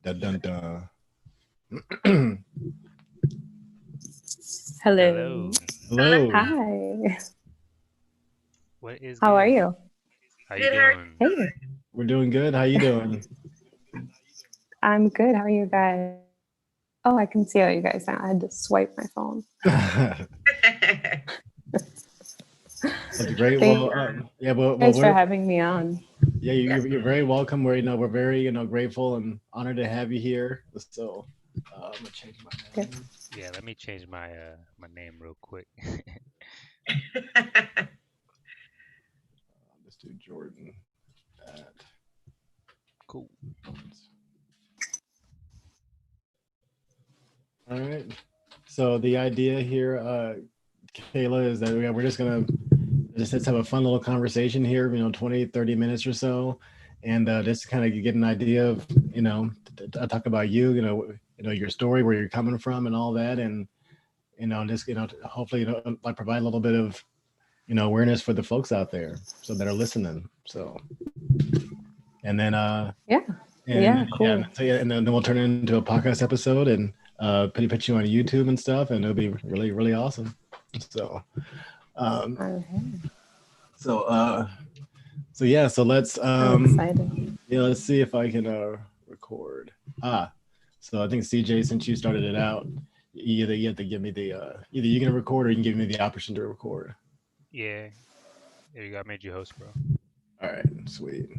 Dun, dun, dun. Hello. Hello. Hello. Hi. What is How are good? you? How you Good. doing? Hey, We're doing good. How you doing? I'm good. How are you guys? Oh, I can see how you guys sound. I had to swipe my phone. That's great. Thank Well, you yeah, well, guys for we're having me on. yeah, you're very welcome. We're very grateful and honored to have you here. So, I'm gonna change my Good. name. Yeah, let me change my name real quick. Let's do Jordan. At, Cool. all right. So the idea here, Kayla, is that we're just gonna just let's have a fun little conversation here. 20, 30 minutes or so, and just to kind of get an idea of talk about you. Your story, where you're coming from, and all that, and just hopefully like provide a little bit of awareness for the folks out there so that are listening. So, and then Yeah. and Yeah, cool. and then we'll turn it into a podcast episode and put you on YouTube and stuff, and it'll be really really awesome. So, um, Okay. so so yeah, so let's I'm excited. yeah, let's see if I can record. So I think CJ, since you started it out, you have to give me the either you can record or you can give me the option to record. Yeah. There you go. I made you host, bro. All right, sweet.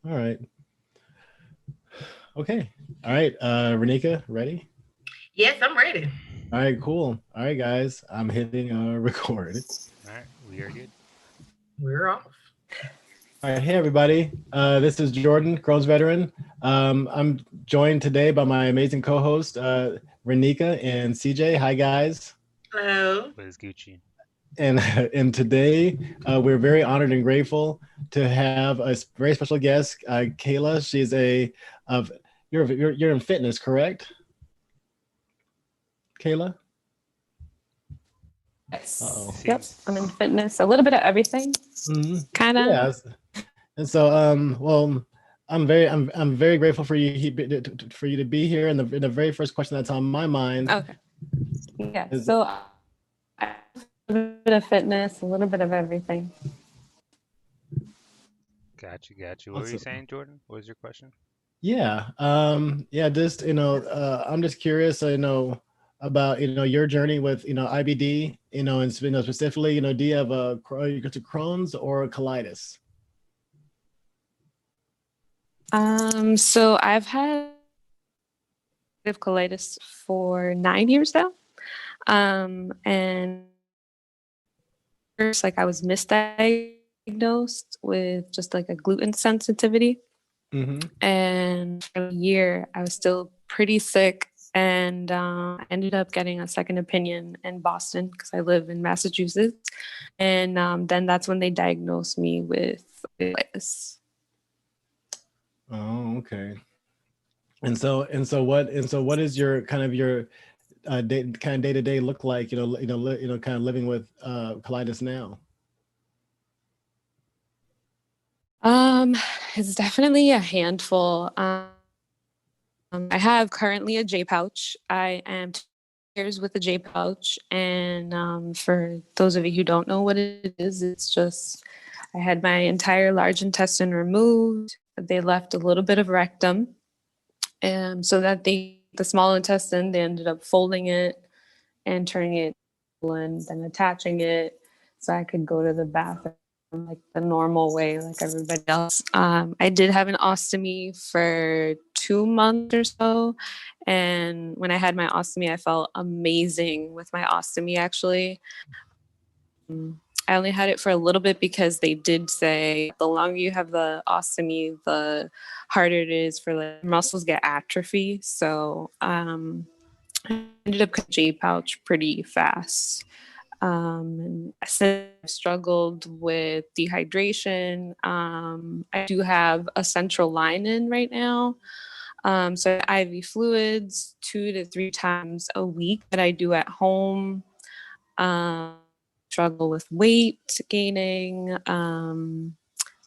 All right. Okay. All right. Renika, ready? Yes, I'm ready. All right, cool. All right, guys. I'm hitting record. All right, we are good. We're off. All right. Hey, everybody. This is Jordan, Crohn's veteran. I'm joined today by my amazing co-host, Renika and CJ. Hi, guys. Hello. What is Gucci? And and today we're very honored and grateful to have a very special guest, Kayla. She's you're in fitness, correct? Kayla? Yes. Uh-oh. Yep. Seems I'm in fitness, a little bit of everything, Mm-hmm. kind of. Yeah. And so, well, I'm very grateful for for you to be here. And the very first question that's on my mind Okay. Yeah. is, So, a little bit of fitness, a little bit of everything. got you, got you. What were you saying, Jordan? What was your question? yeah, just I'm just curious, about your journey with IBD, and specifically, do you have you go to Crohn's or colitis? So I've had colitis for 9 years now. And first, like I was misdiagnosed with just like a gluten sensitivity. Mm-hmm. And for a year, I was still pretty sick and ended up getting a second opinion in Boston because I live in Massachusetts. And then that's when they diagnosed me with colitis. Oh, okay. And so what is your kind of your kind of day to day look like? Kind of living with colitis now. Um, it's definitely a handful. I have currently a J pouch. I am 2 years with a J pouch, and for those of you who don't know what it is, it's just I had my entire large intestine removed. They left a little bit of rectum, so that the small intestine they ended up folding it and turning it and then attaching it so I could go to the bathroom like the normal way, like everybody else. I did have an ostomy for 2 months or so. And when I had my ostomy, I felt amazing with my ostomy, actually. I only had it for a little bit because they did say the longer you have the ostomy, the harder it is for the muscles get atrophy. So I ended up with J pouch pretty fast. And since I've struggled with dehydration, I do have a central line in right now. So IV fluids 2 to 3 times a week that I do at home. Um, Struggle with weight gaining.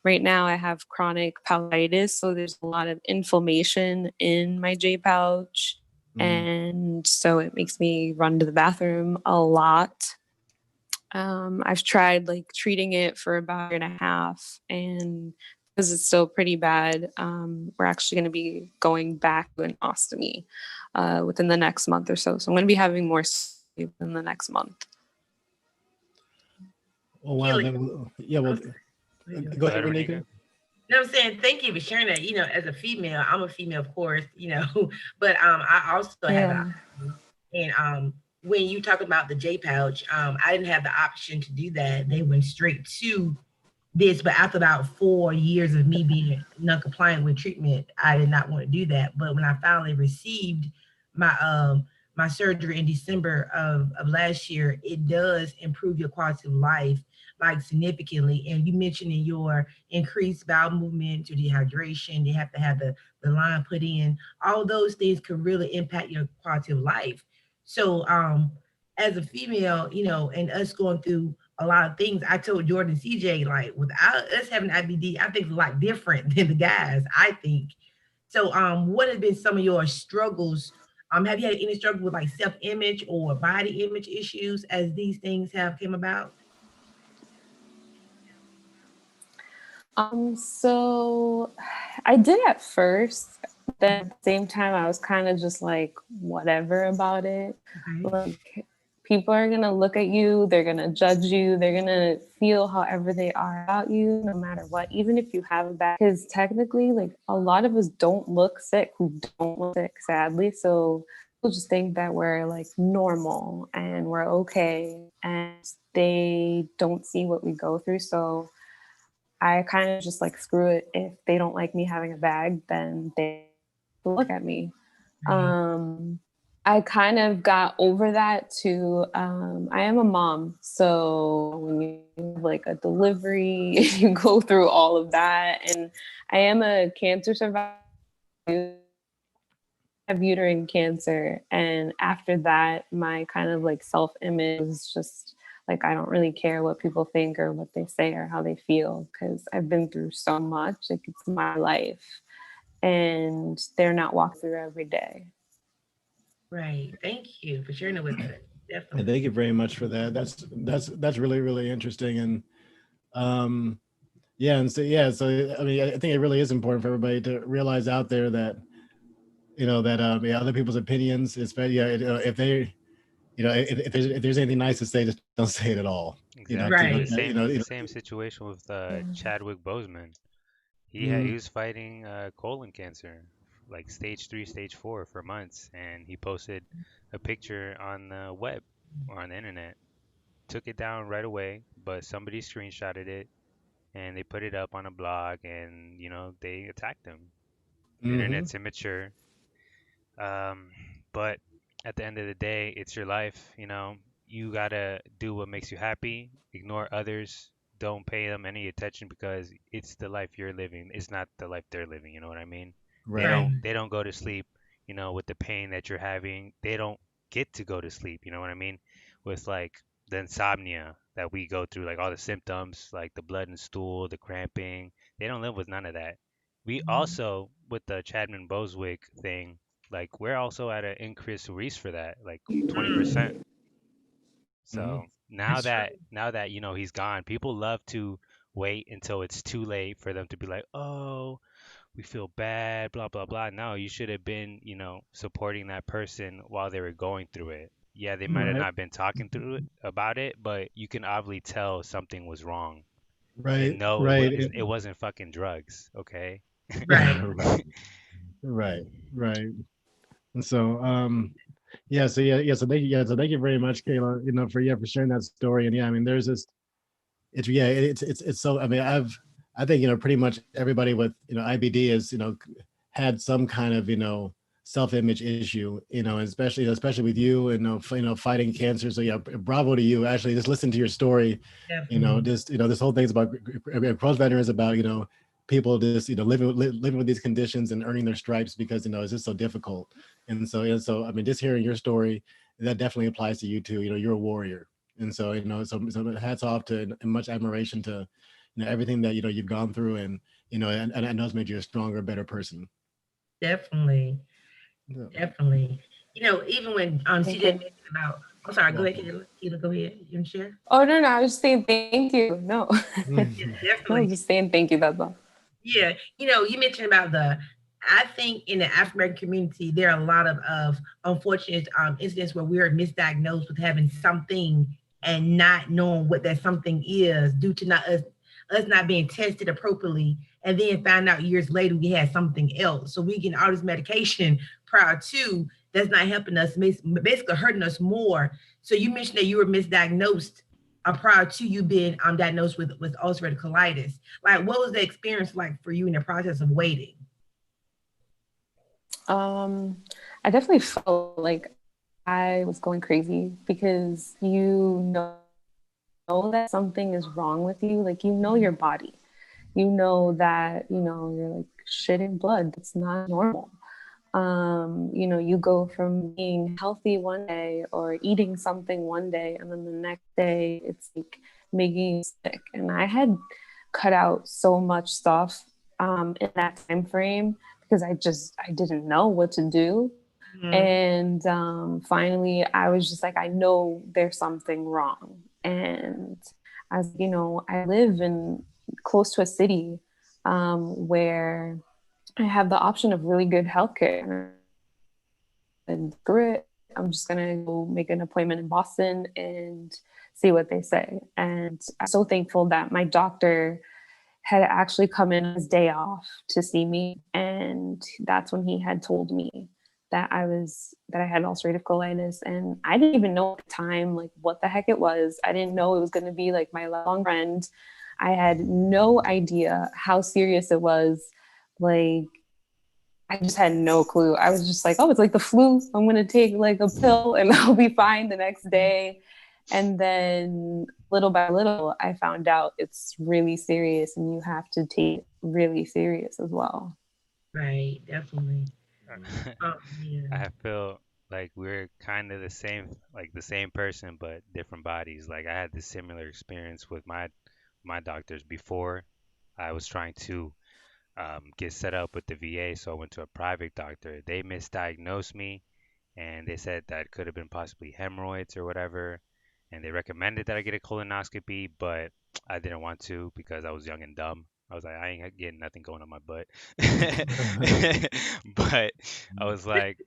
right now I have chronic pouchitis, so there's a lot of inflammation in my J pouch. And so it makes me run to the bathroom a lot. I've tried like treating it for about a year and a half, and because it's still pretty bad, we're actually going to be going back to an ostomy within the next month or so. So I'm going to be having more within the next month. Oh wow! Yeah, well, go ahead, Renika. No, I'm saying thank you for sharing that. You know, as a female, I'm a female, of course. You know, but I also have and when you talk about the J pouch, I didn't have the option to do that. They went straight to this, but after about 4 years of me being non-compliant with treatment, I did not want to do that. But when I finally received my surgery in December of last year, it does improve your quality of life like significantly. And you mentioned in your increased bowel movement to dehydration, you have to have the line put in. All those things can really impact your quality of life. So as a female, you know, and us going through a lot of things, I told Jordan and CJ, like without us having IBD, I think it's a lot different than the guys, I think. So what have been some of your struggles? Have you had any struggle with like self-image or body image issues as these things have came about? So I did at first, then at the same time I was kind of just like whatever about it. Like people are gonna look at you, they're gonna judge you, they're gonna feel however they are about you, no matter what, even if you have a bad, because technically like a lot of us don't look sick who don't look sick, sadly. So people just think that we're like normal and we're okay, and they don't see what we go through. So I kind of just like screw it. If they don't like me having a bag, then they look at me. I kind of got over that too. I am a mom, so when you have like a delivery, you go through all of that, and I am a cancer survivor. I have uterine cancer, and after that, my kind of like self-image is just like I don't really care what people think or what they say or how they feel, because I've been through so much. Like it's my life, and they're not walking through every day. Right. Thank you for sharing it with us. Definitely. And thank you very much for that. That's really, really interesting. And yeah, and so I mean, I think it really is important for everybody to realize out there that that yeah, other people's opinions, especially if they if there's anything nice to say, just don't say it at all. Exactly. The same situation with Chadwick Boseman. He was fighting colon cancer, like stage 3, stage 4 for months, and he posted a picture on the web or on the internet. Took it down right away, but somebody screenshotted it and they put it up on a blog, and they attacked him. The internet's immature. But at the end of the day, it's your life. You gotta do what makes you happy. Ignore others. Don't pay them any attention, because it's the life you're living. It's not the life they're living. You know what I mean? Right. They don't go to sleep, with the pain that you're having. They don't get to go to sleep. You know what I mean? With like the insomnia that we go through, like all the symptoms, like the blood and stool, the cramping. They don't live with none of that. We also, with the Chadman Boswick thing, like we're also at an increased risk for that, like 20%. So now that he's gone, people love to wait until it's too late for them to be like, oh, we feel bad, blah blah blah. No, you should have been, supporting that person while they were going through it. Yeah, they might have not been talking through it about it, but you can obviously tell something was wrong. Right. And no, right. it wasn't fucking drugs, okay? Right. Right. And so so thank you very much, Kayla, for sharing that story. And yeah, I mean, there's this, it's so, I mean, I think, pretty much everybody with, IBD is, had some kind of, self-image issue, and especially with you, and fighting cancer. So yeah, bravo to you. Actually, just listen to your story. This whole thing's about Crohn's veterans, about people just living with these conditions and earning their stripes, because it's just so difficult. And so I mean, just hearing your story, that definitely applies to you too. You're a warrior. And so so hats off to, and much admiration to everything that you've gone through, and and I know it's made you a stronger, better person. Definitely. Yeah. Definitely. Even when she Thank did you. mention about, I'm sorry, go ahead, Welcome. Keyla. Keyla, go ahead. You can share? Oh no, I was just saying thank you. No. I Yeah, was definitely. just saying thank you, that's all. Yeah, you mentioned about I think in the African American community, there are a lot of unfortunate incidents where we are misdiagnosed with having something and not knowing what that something is due to not us not being tested appropriately, and then find out years later we had something else. So we get all this medication prior to that's not helping us, basically hurting us more. So you mentioned that you were misdiagnosed prior to you being diagnosed with ulcerative colitis. Like, what was the experience like for you in the process of waiting? I definitely felt like I was going crazy because that something is wrong with you. Like, your body. You know that, you're like shitting blood. That's not normal. You go from being healthy one day or eating something one day, and then the next day it's like making you sick. And I had cut out so much stuff in that time frame because I didn't know what to do. Mhm. And finally, I was just like, I know there's something wrong. And as I live in close to a city where I have the option of really good healthcare. And through it, I'm just gonna go make an appointment in Boston and see what they say. And I'm so thankful that my doctor had actually come in his day off to see me, and that's when he had told me that I had ulcerative colitis, and I didn't even know at the time like what the heck it was. I didn't know it was going to be like my lifelong friend. I had no idea how serious it was. Like, I just had no clue. I was just like, oh, it's like the flu. I'm going to take like a pill and I'll be fine the next day. And then little by little, I found out it's really serious and you have to take it really serious as well. Right, definitely. Yeah. I feel like we're kind of the same person, but different bodies. Like I had this similar experience with my doctors before. I was trying to get set up with the VA, so I went to a private doctor. They misdiagnosed me, and they said that could have been possibly hemorrhoids or whatever. And they recommended that I get a colonoscopy, but I didn't want to because I was young and dumb. I was like, I ain't getting nothing going on my butt. But I was like,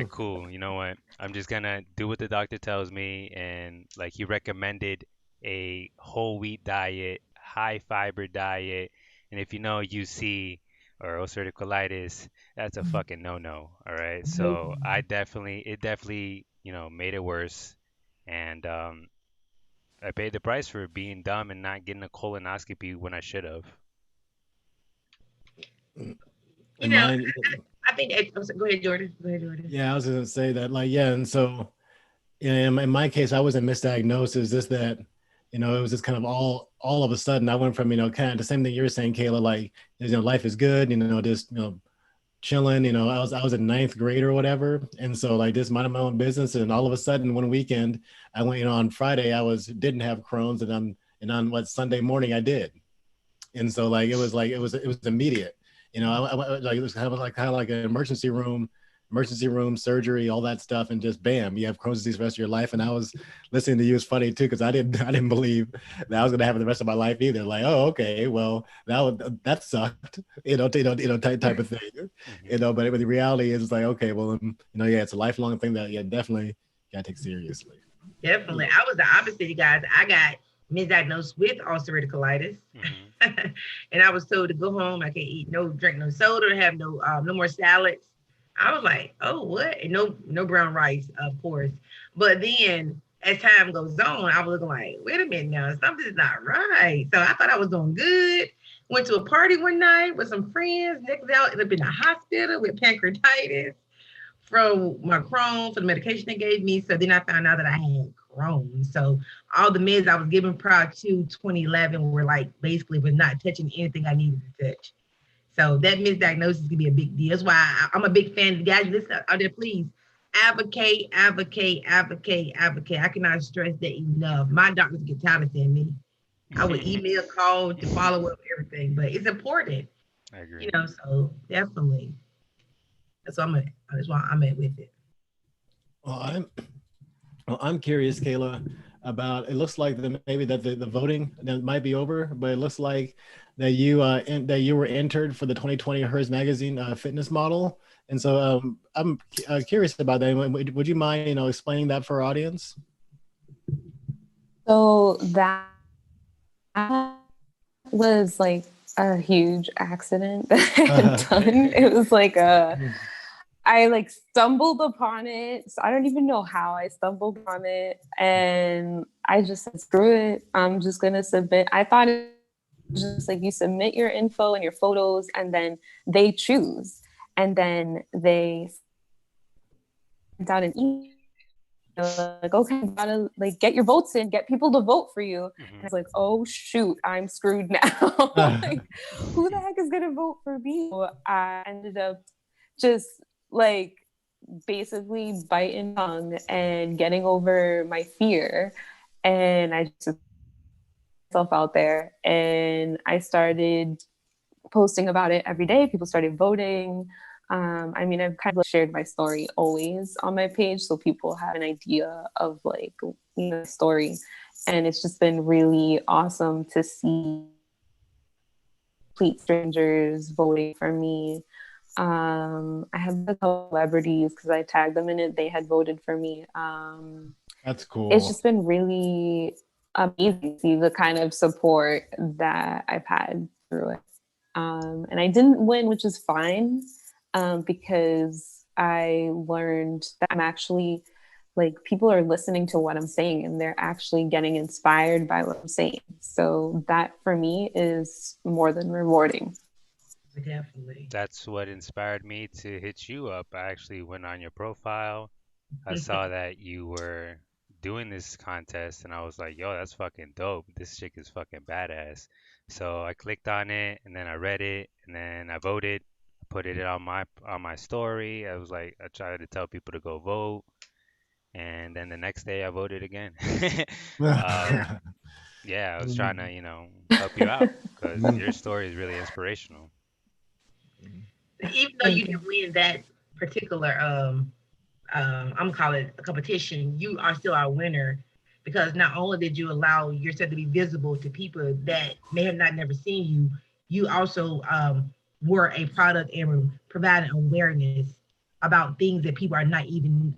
cool. You know what? I'm just gonna do what the doctor tells me, and like he recommended a whole wheat diet, high fiber diet, and if you know UC or ulcerative colitis, that's a fucking no-no. All right. So it definitely, made it worse, and I paid the price for being dumb and not getting a colonoscopy when I should have. You And know, mine, I think go ahead, Jordan. Go ahead, Jordan. yeah, I was gonna say that, like, yeah, and so in my case, I wasn't misdiagnosed. It's just that, it was just kind of all of a sudden I went from, kind of the same thing you were saying, Kayla, like, life is good, just, chilling, I was in ninth grade or whatever. And so like just minding my own business. And all of a sudden one weekend I went, on Friday, didn't have Crohn's, and on what Sunday morning I did. And so like, it was immediate, like it was kind of like an emergency room surgery, all that stuff, and just bam, you have Crohn's disease the rest of your life. And I was listening to you, it's funny too, because I didn't believe that I was gonna have it the rest of my life either. Like, oh, okay, well, that sucked, type of thing, But the reality is, it's like, okay, well, yeah, it's a lifelong thing that definitely gotta take seriously. Definitely. I was the opposite, you guys. I got misdiagnosed with ulcerative colitis. Hmm. And I was told to go home. I can't drink no soda, have no more salads. I was like, oh, what? And no brown rice, of course. But then as time goes on, I was looking like, wait a minute now, something's not right. So I thought I was doing good. Went to a party one night with some friends. Next day, I ended up in the hospital with pancreatitis from my Crohns, for the medication they gave me. So then I found out that I had Crohns. So all the meds I was given prior to 2011 were like basically was not touching anything I needed to touch. So that misdiagnosis can be a big deal. That's why I'm a big fan of the guys. Listen out there, please advocate, advocate, advocate, advocate. I cannot stress that enough. My doctors get tired of saying me. I would email, call to follow up everything, but it's important, I agree. so definitely. That's why I'm at with it. Well, I'm curious, Kayla, about, it looks like maybe that the voting that might be over, but it looks like that that you were entered for the 2020 HERSMagizine fitness model. And so I'm curious about that. Would you mind, explaining that for our audience? So that was like a huge accident that I had done. It was like I like stumbled upon it. So I don't even know how I stumbled on it. And I just said, screw it. I'm just going to submit. I thought it was just like you submit your info and your photos and then they choose. And then they sent out an email like, okay, you gotta like get your votes in, get people to vote for you. And I was like, oh shoot, I'm screwed now. Like, who the heck is gonna vote for me? So I ended up just like basically biting tongue and getting over my fear. And I just put myself out there and I started posting about it every day. People started voting. I mean, I've kind of shared my story always on my page, so people have an idea of like, the story. And it's just been really awesome to see complete strangers voting for me. I have a couple celebrities because I tagged them in it. They had voted for me. That's cool. It's just been really amazing to see the kind of support that I've had through it. And I didn't win, which is fine, because I learned that I'm actually like, people are listening to what I'm saying and they're actually getting inspired by what I'm saying. So that for me is more than rewarding. Definitely. That's what inspired me to hit you up. I actually went on your profile. I saw that you were doing this contest and I was like, yo, that's fucking dope. This chick is fucking badass. So I clicked on it and then I read it and then I voted. I put it on my story. I was like, I tried to tell people to go vote. And then the next day I voted again. Yeah, I was trying to, help you out because your story is really inspirational. Even though you didn't win that particular I'm gonna call it a competition, you are still our winner because not only did you allow yourself to be visible to people that may have not never seen you, you also were a product and providing awareness about things that people are not even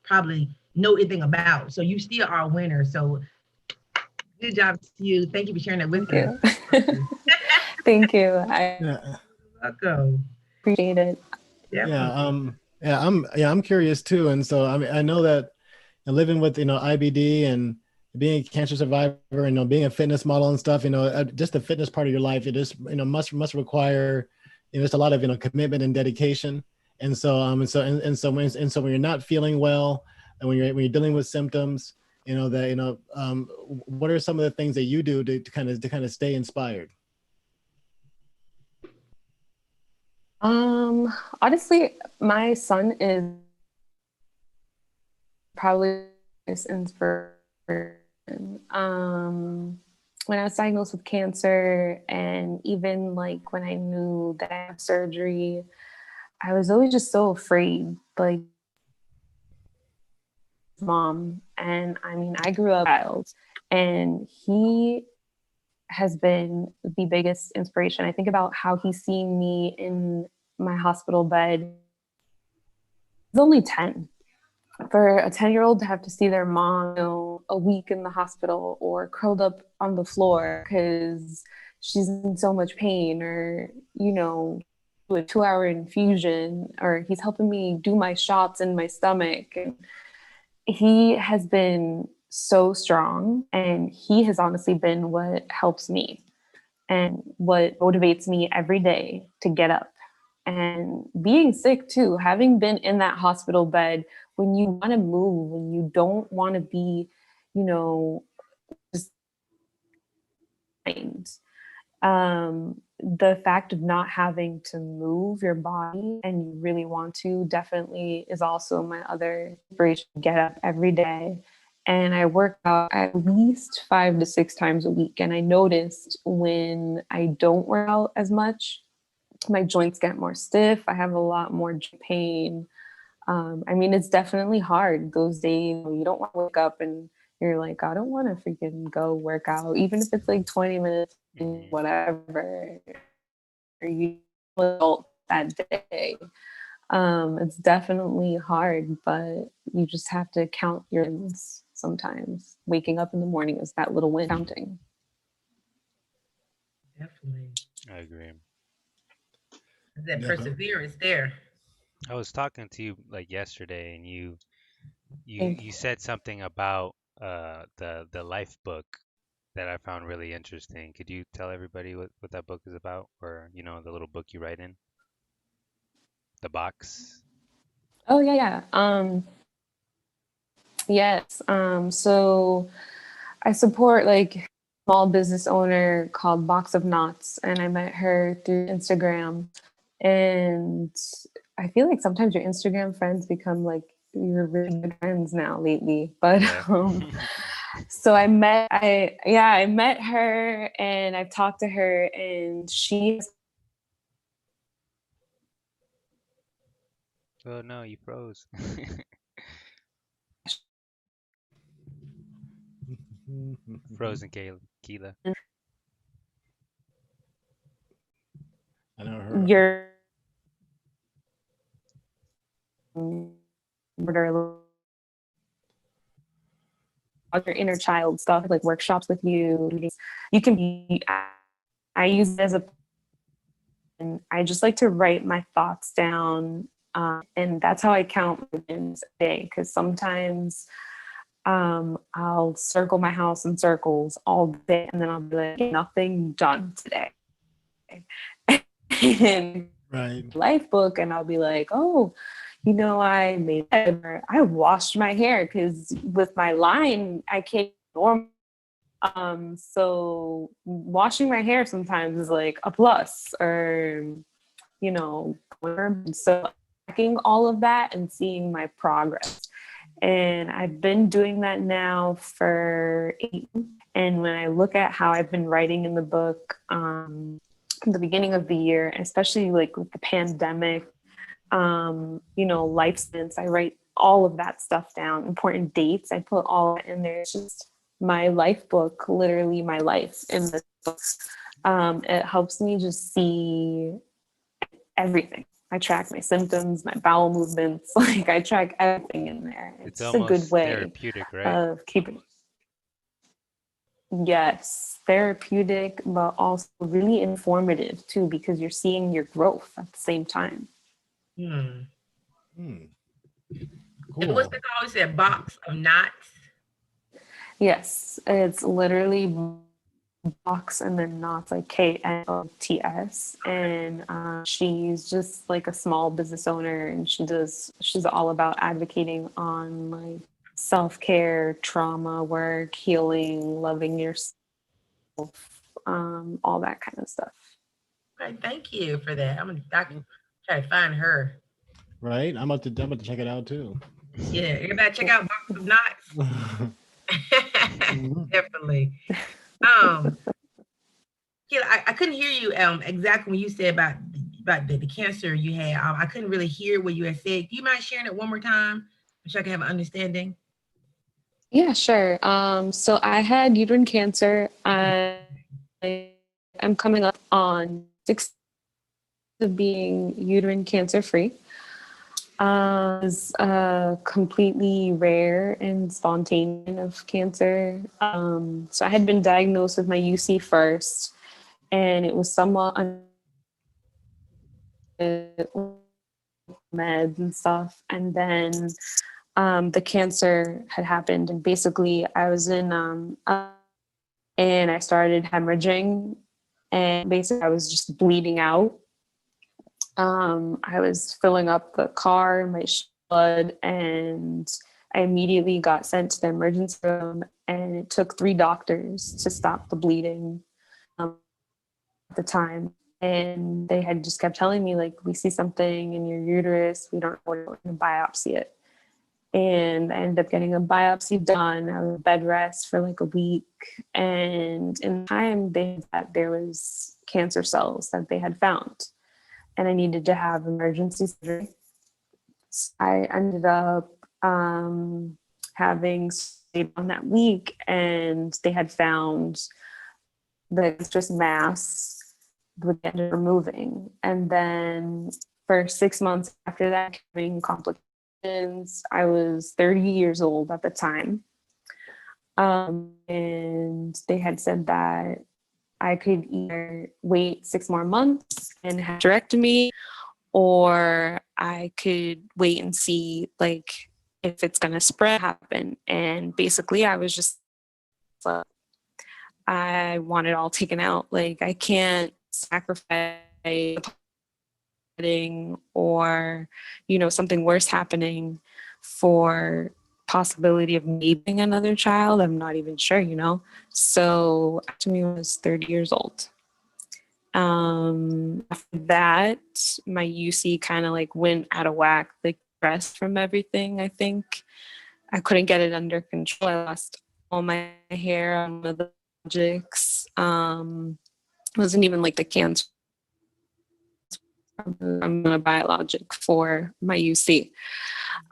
probably know anything about. So you still are a winner. So good job to you. Thank you for sharing that with us. Thank you. I Welcome. appreciate it. I'm curious too. And so I mean, I know that living with IBD and being a cancer survivor and being a fitness model and stuff, just the fitness part of your life, it just must require just a lot of commitment and dedication. And so so when you're not feeling well and when you're dealing with symptoms, what are some of the things that you do to kind of stay inspired? Honestly, my son is probably this inspiration. When I was diagnosed with cancer and even like when I knew that I had surgery, I was always just so afraid, like mom. And I mean, I grew up a child and he has been the biggest inspiration. I think about how he's seen me in my hospital bed. He's only 10. For a 10-year-old to have to see their mom, a week in the hospital or curled up on the floor because she's in so much pain, or, do a 2-hour infusion, or he's helping me do my shots in my stomach. And he has been so strong, and he has honestly been what helps me and what motivates me every day to get up. And being sick too, having been in that hospital bed, when you want to move, when you don't want to be, just the fact of not having to move your body and you really want to definitely is also my other inspiration. Get up every day and I work out at least 5 to 6 times a week. And I noticed when I don't work out as much, my joints get more stiff. I have a lot more joint pain. I mean, it's definitely hard those days. You don't want to wake up and you're like, I don't want to freaking go work out, even if it's like 20 minutes, whatever. Or you adult that day. It's definitely hard, but you just have to count your wins sometimes. Waking up in the morning is that little win counting. Definitely. I agree. That perseverance there. I was talking to you like yesterday, and you Thank you said something about the life book that I found really interesting. Could you tell everybody what that book is about, or the little book you write in the box? Oh yeah. Yes. So I support like a small business owner called Box of Knots, and I met her through Instagram. And I feel like sometimes your Instagram friends become like your really good friends now lately. But Yeah. so I met her and I've talked to her, and she's Oh no, you froze. Frozen, Keyla. I know her. your your inner child stuff, like workshops with you. You can be, I use it as a, and I just like to write my thoughts down. And that's how I count wins a day. Cause sometimes I'll circle my house in circles all day, and then I'll be like, nothing done today. And Right. life book, and I'll be like, oh, I made or I washed my hair, because with my line I can't normal. So washing my hair sometimes is like a plus, or so tracking all of that and seeing my progress. And I've been doing that now for 8 months. And when I look at how I've been writing in the book, in the beginning of the year, especially like with the pandemic, life stints, I write all of that stuff down, important dates, I put all that in there. It's just my life book, literally my life in this book. It helps me just see everything. I track my symptoms, my bowel movements, like I track everything in there. It's It's just a good almost way therapeutic, right? of keeping, yes, therapeutic, but also really informative too, because you're seeing your growth at the same time. Hmm. Hmm. And what's Cool. it called? You said Box of Knots? Yes, it's literally box and then knots, like KNOTS. And she's just like a small business owner, and she's all about advocating on like self-care, trauma work, healing, loving yourself, all that kind of stuff. Okay, thank you for that. I'm gonna try to find her. Right. I'm about to check it out too. Yeah, everybody check out Box of Knots. Definitely. Um, Kayla, I couldn't hear you exactly when you said about the cancer you had. I couldn't really hear what you had said. Do you mind sharing it one more time so I can have an understanding? Yeah, sure. So I had uterine cancer. I'm coming up on 6 of being uterine cancer free. Was completely rare and spontaneous of cancer. So I had been diagnosed with my UC first, and it was somewhat meds and stuff. And then the cancer had happened, and basically I was in and I started hemorrhaging, and basically I was just bleeding out. I was filling up the car, my blood, and I immediately got sent to the emergency room, and it took 3 doctors to stop the bleeding at the time. And they had just kept telling me, like, we see something in your uterus, we don't know what, we're going to biopsy it. and I ended up getting a biopsy done. I was bed rest for like a week, and in time that there was cancer cells that they had found, and I needed to have emergency surgery. So I ended up having surgery on that week, and they had found the just mass would end up removing. And then for 6 months after that, having complications. I was 30 years old at the time. And they had said that I could either wait 6 more months and have hysterectomy, or I could wait and see like if it's going to spread happen. And basically I was just like, I want it all taken out. Like I can't sacrifice or, you know, something worse happening for possibility of maybe another child. I'm not even sure, you know. So after me, I was 30 years old. After that, my UC kind of like went out of whack, like stress from everything. I think I couldn't get it under control. I lost all my hair on one of the biologics. It wasn't even like the cancer. I'm on a biologic for my UC.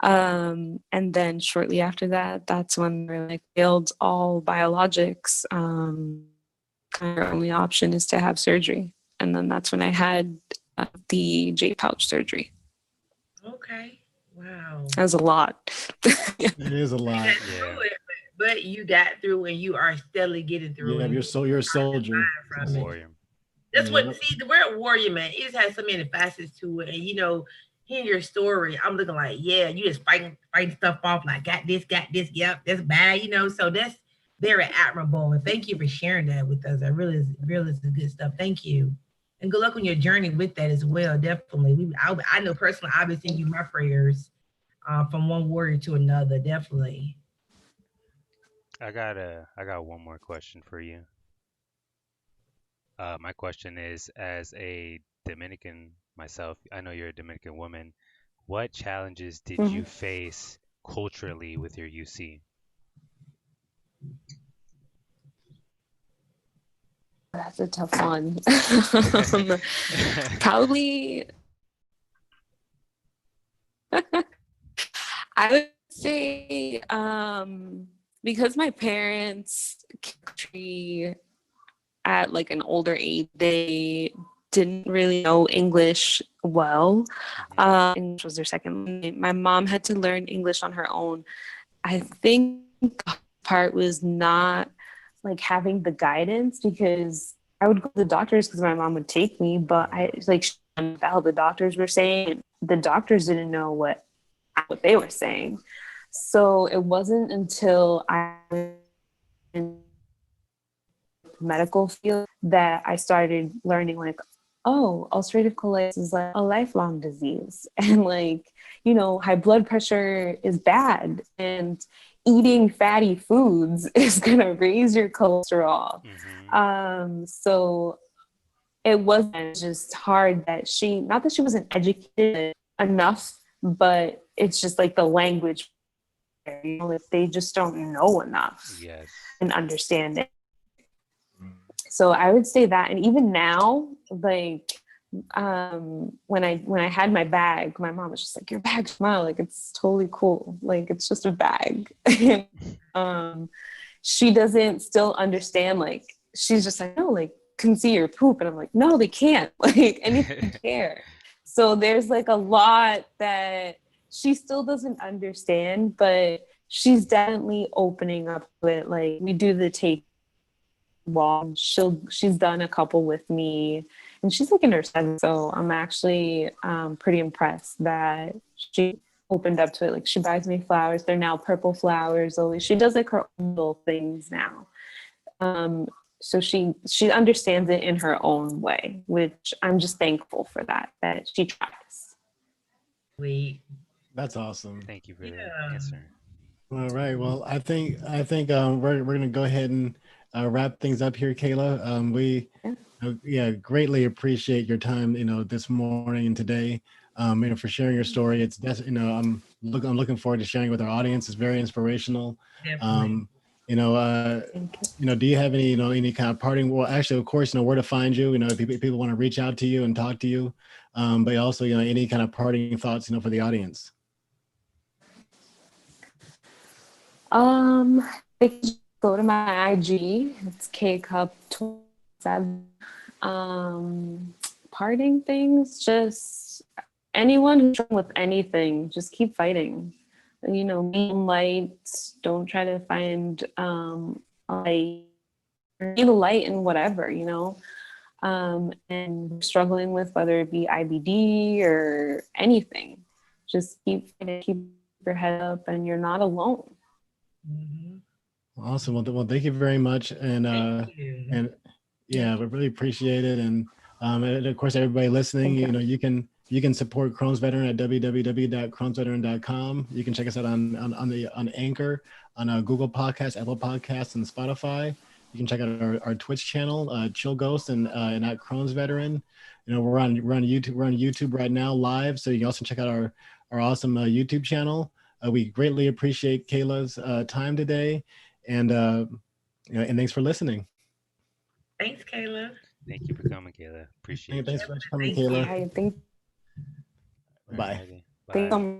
And then shortly after that, that's when they're like failed all biologics. Our only option is to have surgery. And then that's when I had the J pouch surgery. Okay. Wow. That was a lot. It is a lot. Yeah. But you got through, and you are steadily getting through. Yeah, you're a soldier. Warrior. That's what, see, the word warrior, man, it just has so many facets to it. And, you know, hearing your story, I'm looking like, yeah, you just fighting stuff off, like, got this, yep, that's bad, you know. So that's very admirable. And thank you for sharing that with us. That really is good stuff. Thank you. And good luck on your journey with that as well, definitely. I know personally, I've been sending you my prayers from one warrior to another, definitely. I got one more question for you. My question is, as a Dominican myself, I know you're a Dominican woman. What challenges did you face culturally with your UC? That's a tough one. Probably, I would say, because my parents at like an older age, they didn't really know English well. English was their second language. My mom had to learn English on her own. I think the part was not like having the guidance, because I would go to the doctors because my mom would take me, but I like how the doctors were saying. The doctors didn't know what they were saying. So it wasn't until I was in medical field that I started learning like, oh, ulcerative colitis is like a lifelong disease, and like, you know, high blood pressure is bad, and eating fatty foods is gonna raise your cholesterol. So it wasn't just hard that not that she wasn't educated enough, but it's just like the language, you know, if they just don't know enough and understand it. So I would say that. And even now, like, when I had my bag, my mom was just like, your bag's small, like it's totally cool, like it's just a bag. She doesn't still understand, like she's just like, no, like can see your poop, and I'm like, no, they can't, like anything care. So there's like a lot that she still doesn't understand, but she's definitely opening up to it. Like we do the take walk. She's done a couple with me, and she's like in her 70s. So I'm actually pretty impressed that she opened up to it. Like she buys me flowers. They're now purple flowers. Always, she does like her own little things now. So she understands it in her own way, which I'm just thankful for that she tries. That's awesome. Thank you for that answer. All right. Well, I think we're gonna go ahead and wrap things up here, Keyla. We greatly appreciate your time, you know, this morning and today. for sharing your story. It's I'm looking forward to sharing with our audience. It's very inspirational. Definitely. Do you have any, any kind of parting? Well, actually, of course, where to find you. If people want to reach out to you and talk to you, but also, any kind of parting thoughts, for the audience. They can just go to my IG. It's kcup27. Parting things, just anyone who's struggling with anything, just keep fighting. Being light. Don't try to find light. Be the light in whatever, and struggling with whether it be IBD or anything. Just keep your head up, and you're not alone. Awesome. Well, thank you very much, and yeah, we really appreciate it, and of course, everybody listening, you can support Crohn's Veteran at www.crohnsveteran.com. You can check us out on Anchor, on Google Podcasts, Apple Podcasts, and Spotify. You can check out our Twitch channel, Chill Ghost, and at Crohn's Veteran. We're on YouTube. We're on YouTube right now, live. So you can also check out our awesome YouTube channel. We greatly appreciate Keyla's time today, and and thanks for listening. Thanks, Keyla. Thank you for coming, Keyla. Appreciate it. Thanks for coming, Keyla. I think. Bye. Bye. Thanks so much.